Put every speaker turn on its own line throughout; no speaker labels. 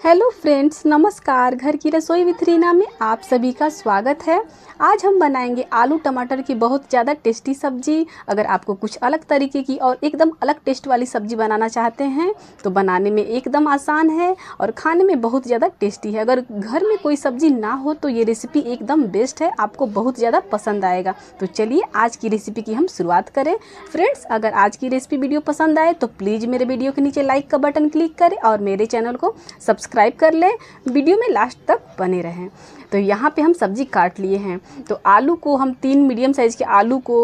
Hello friends, नमस्कार। घर की रसोई विथ रीना में आप सभी का स्वागत है। आज हम बनाएंगे आलू टमाटर की बहुत ज़्यादा टेस्टी सब्जी। अगर आपको कुछ अलग तरीके की और एकदम अलग टेस्ट वाली सब्जी बनाना चाहते हैं तो बनाने में एकदम आसान है और खाने में बहुत ज़्यादा टेस्टी है। अगर घर में कोई सब्जी ना हो तो ये रेसिपी एकदम बेस्ट है, आपको बहुत ज़्यादा पसंद आएगा। तो चलिए आज की रेसिपी की हम शुरुआत करें। फ्रेंड्स, अगर आज की रेसिपी वीडियो पसंद आए तो प्लीज़ मेरे वीडियो के नीचे लाइक का बटन क्लिक करें और मेरे चैनल को सब्सक्राइब कर लें। वीडियो में लास्ट तक बने रहें। तो यहाँ पे हम सब्जी काट लिए हैं। तो आलू को हम 3 मीडियम साइज़ के आलू को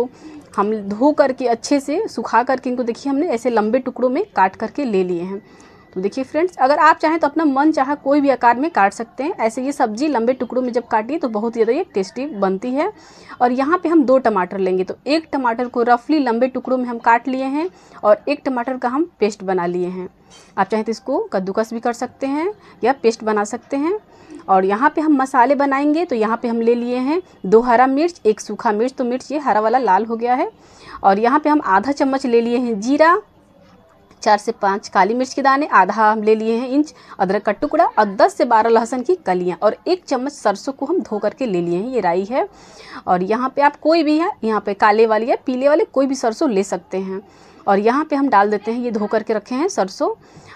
हम धो करके अच्छे से सुखा करके इनको देखिए हमने ऐसे लंबे टुकड़ों में काट करके ले लिए हैं। तो देखिए फ्रेंड्स, अगर आप चाहें तो अपना मन चाहा कोई भी आकार में काट सकते हैं। ऐसे ये सब्जी लंबे टुकड़ों में जब काटिए तो बहुत ज़्यादा ये टेस्टी बनती है। और यहाँ पे हम 2 टमाटर लेंगे। तो एक टमाटर को रफली लंबे टुकड़ों में हम काट लिए हैं और एक टमाटर का हम पेस्ट बना लिए हैं। आप चाहें तो इसको कद्दूकस भी कर सकते हैं या पेस्ट बना सकते हैं। और यहाँ पे हम मसाले बनाएंगे। तो यहाँ पे हम ले लिए हैं 2 हरा मिर्च, 1 सूखा मिर्च। तो मिर्च ये हरा वाला लाल हो गया है। और यहाँ पे हम आधा चम्मच ले लिए हैं जीरा, 4 से 5 काली मिर्च के दाने, आधा हम ले लिए हैं इंच अदरक का टुकड़ा और 10 से 12 लहसुन की कलियां और 1 चम्मच सरसों को हम धो करके ले लिए हैं। ये राई है। और यहाँ पे आप कोई भी है, यहाँ पे काले वाली या पीले वाले कोई भी सरसों ले सकते हैं। और यहाँ पे हम डाल देते हैं ये धो करके रखे हैं सरसों।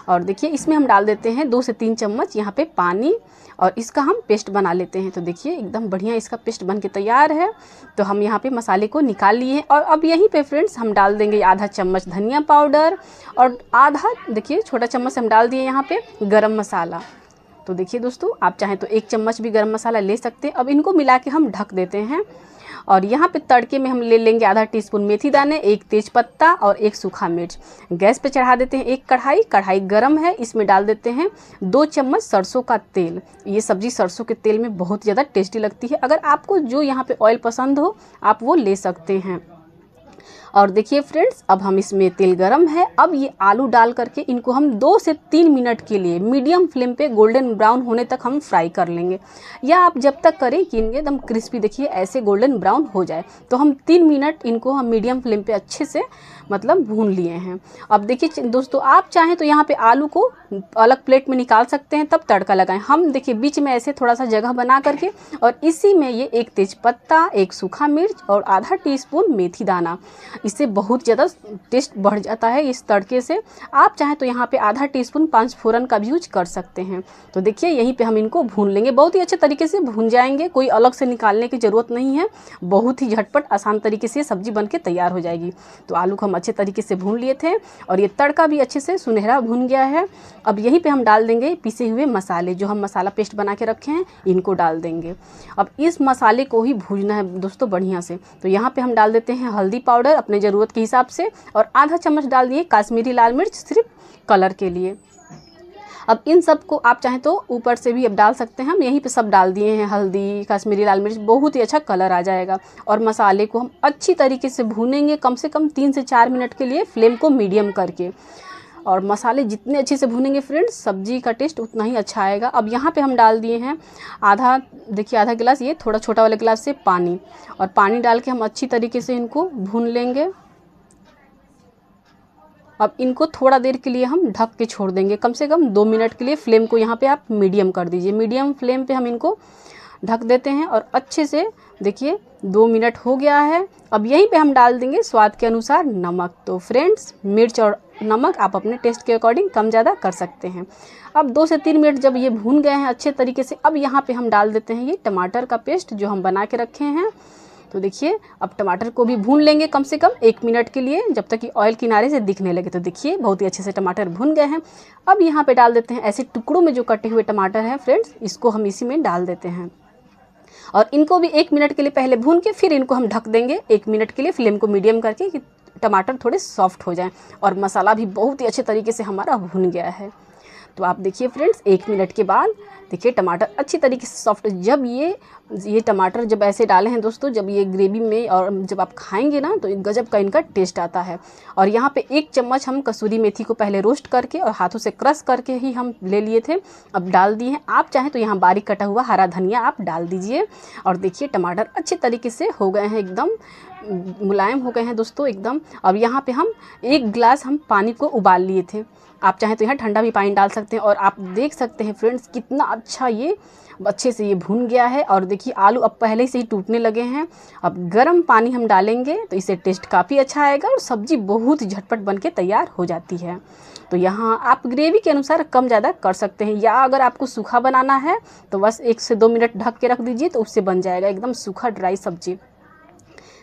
और देखिए इसमें हम डाल देते हैं 2 से 3 चम्मच यहाँ पे पानी और इसका हम पेस्ट बना लेते हैं। तो देखिए एकदम बढ़िया इसका पेस्ट बन के तैयार है। तो हम यहाँ पे मसाले को निकाल लिए हैं। और अब यहीं पे फ्रेंड्स हम डाल देंगे आधा चम्मच धनिया पाउडर और आधा देखिए छोटा चम्मच हम डाल दिए यहाँ पे गरम मसाला। तो देखिए दोस्तों, आप चाहें तो 1 चम्मच भी गरम मसाला ले सकते हैं। अब इनको मिला के हम ढक देते हैं। और यहाँ पे तड़के में हम ले लेंगे आधा टीस्पून मेथी दाने, 1 तेज़पत्ता और 1 सूखा मिर्च। गैस पे चढ़ा देते हैं एक कढ़ाई गरम है। इसमें डाल देते हैं 2 चम्मच सरसों का तेल। ये सब्ज़ी सरसों के तेल में बहुत ज़्यादा टेस्टी लगती है। अगर आपको जो यहाँ पे ऑयल पसंद हो आप वो ले सकते हैं। और देखिए फ्रेंड्स, अब हम इसमें तेल गरम है। अब ये आलू डाल करके इनको हम 2 से 3 मिनट के लिए मीडियम फ्लेम पे गोल्डन ब्राउन होने तक हम फ्राई कर लेंगे। या आप जब तक करें कि इनके एकदम क्रिस्पी देखिए ऐसे गोल्डन ब्राउन हो जाए। तो हम 3 मिनट इनको हम मीडियम फ्लेम पे अच्छे से मतलब भून लिए हैं। अब देखिए दोस्तों, आप चाहें तो यहाँ पे आलू को अलग प्लेट में निकाल सकते हैं, तब तड़का लगाएं। हम देखिए बीच में ऐसे थोड़ा सा जगह बना करके और इसी में ये 1 तेज़पत्ता, 1 सूखा मिर्च और आधा टीस्पून मेथी दाना, इससे बहुत ज़्यादा टेस्ट बढ़ जाता है इस तड़के से। आप चाहें तो यहाँ पे आधा टीस्पून 5 फोरन का भी यूज कर सकते हैं। तो देखिए यहीं पे हम इनको भून लेंगे, बहुत ही अच्छे तरीके से भून जाएंगे। कोई अलग से निकालने की ज़रूरत नहीं है। बहुत ही झटपट आसान तरीके से सब्जी बन के तैयार हो जाएगी। तो आलू को हम अच्छे तरीके से भून लिए थे और ये तड़का भी अच्छे से सुनहरा भून गया है। अब यहीं पे हम डाल देंगे पिसे हुए मसाले, जो हम मसाला पेस्ट बना के रखे हैं इनको डाल देंगे। अब इस मसाले को ही भूनना है दोस्तों बढ़िया से। तो यहाँ पे हम डाल देते हैं हल्दी पाउडर अपने ज़रूरत के हिसाब से और आधा चम्मच डाल दिए काश्मीरी लाल मिर्च सिर्फ कलर के लिए। अब इन सब को आप चाहें तो ऊपर से भी अब डाल सकते हैं। हम यहीं पे सब डाल दिए हैं, हल्दी, काश्मीरी लाल मिर्च, बहुत ही अच्छा कलर आ जाएगा। और मसाले को हम अच्छी तरीके से भूनेंगे कम से कम 3 से 4 मिनट के लिए, फ्लेम को मीडियम करके। और मसाले जितने अच्छे से भूनेंगे फ्रेंड्स, सब्जी का टेस्ट उतना ही अच्छा आएगा। अब यहाँ पे हम डाल दिए हैं आधा गिलास, ये थोड़ा छोटा वाला गिलास से पानी। और पानी डाल के हम अच्छी तरीके से इनको भून लेंगे। अब इनको थोड़ा देर के लिए हम ढक के छोड़ देंगे, कम से कम 2 मिनट के लिए। फ्लेम को यहाँ पे आप मीडियम कर दीजिए। मीडियम फ्लेम पे हम इनको ढक देते हैं और अच्छे से देखिए 2 मिनट हो गया है। अब यहीं पे हम डाल देंगे स्वाद के अनुसार नमक। तो फ्रेंड्स, मिर्च और नमक आप अपने टेस्ट के अकॉर्डिंग कम ज़्यादा कर सकते हैं। अब 2 से 3 मिनट जब ये भून गए हैं अच्छे तरीके से, अब यहाँ पे हम डाल देते हैं ये टमाटर का पेस्ट जो हम बना के रखे हैं। तो देखिए अब टमाटर को भी भून लेंगे कम से कम 1 मिनट के लिए, जब तक कि ऑयल किनारे से दिखने लगे। तो देखिए बहुत ही अच्छे से टमाटर भून गए हैं। अब यहाँ पे डाल देते हैं ऐसे टुकड़ों में जो कटे हुए टमाटर हैं फ्रेंड्स, इसको हम इसी में डाल देते हैं। और इनको भी 1 मिनट के लिए पहले भून के फिर इनको हम ढक देंगे 1 मिनट के लिए, फ्लेम को मीडियम करके, कि टमाटर थोड़े सॉफ्ट हो जाएं। और मसाला भी बहुत ही अच्छे तरीके से हमारा भून गया है। तो आप देखिए फ्रेंड्स, 1 मिनट के बाद देखिए टमाटर अच्छी तरीके से सॉफ्ट। जब ये टमाटर जब ऐसे डाले हैं दोस्तों, जब ये ग्रेवी में और जब आप खाएंगे ना तो गजब का इनका टेस्ट आता है। और यहाँ पे 1 चम्मच हम कसूरी मेथी को पहले रोस्ट करके और हाथों से क्रश करके ही हम ले लिए थे, अब डाल दिए हैं। आप चाहें तो यहाँ बारीक कटा हुआ हरा धनिया आप डाल दीजिए। और देखिए टमाटर अच्छे तरीके से हो गए हैं, एकदम मुलायम हो गए हैं दोस्तों एकदम। अब यहाँ पे हम 1 गिलास हम पानी को उबाल लिए थे। आप चाहें तो यहाँ ठंडा भी पानी डाल सकते हैं। और आप देख सकते हैं फ्रेंड्स कितना अच्छा ये अच्छे से ये भून गया है। और देखिए आलू अब पहले से ही टूटने लगे हैं। अब गर्म पानी हम डालेंगे तो इससे टेस्ट काफ़ी अच्छा आएगा और सब्ज़ी बहुत ही झटपट बन के तैयार हो जाती है। तो यहाँ आप ग्रेवी के अनुसार कम ज़्यादा कर सकते हैं, या अगर आपको सूखा बनाना है तो बस 1 से 2 मिनट ढक के रख दीजिए तो उससे बन जाएगा एकदम सूखा ड्राई सब्जी।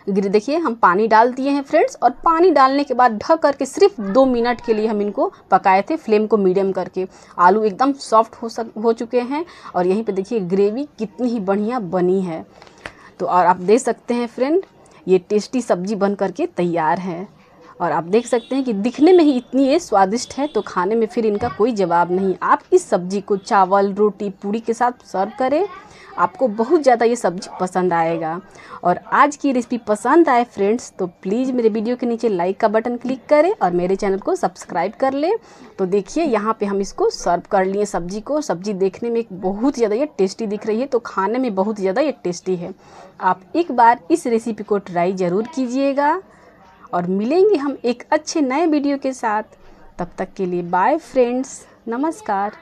देखिए हम पानी डाल दिए हैं फ्रेंड्स, और पानी डालने के बाद ढक करके सिर्फ 2 मिनट के लिए हम इनको पकाए थे, फ्लेम को मीडियम करके। आलू एकदम सॉफ्ट हो चुके हैं और यहीं पे देखिए ग्रेवी कितनी ही बढ़िया बनी है। तो और आप देख सकते हैं फ्रेंड ये टेस्टी सब्जी बन करके तैयार है। और आप देख सकते हैं कि दिखने में ही इतनी ये स्वादिष्ट है तो खाने में फिर इनका कोई जवाब नहीं। आप इस सब्जी को चावल, रोटी, पूरी के साथ सर्व करें, आपको बहुत ज़्यादा ये सब्जी पसंद आएगा। और आज की रेसिपी पसंद आए फ्रेंड्स तो प्लीज़ मेरे वीडियो के नीचे लाइक का बटन क्लिक करें और मेरे चैनल को सब्सक्राइब कर लें। तो देखिए यहाँ पे हम इसको सर्व कर लिए सब्जी को। सब्जी देखने में बहुत ज़्यादा ये टेस्टी दिख रही है तो खाने में बहुत ज़्यादा ये टेस्टी है। आप एक बार इस रेसिपी को ट्राई ज़रूर कीजिएगा और मिलेंगे हम एक अच्छे नए वीडियो के साथ। तब तक के लिए बाय फ्रेंड्स, नमस्कार।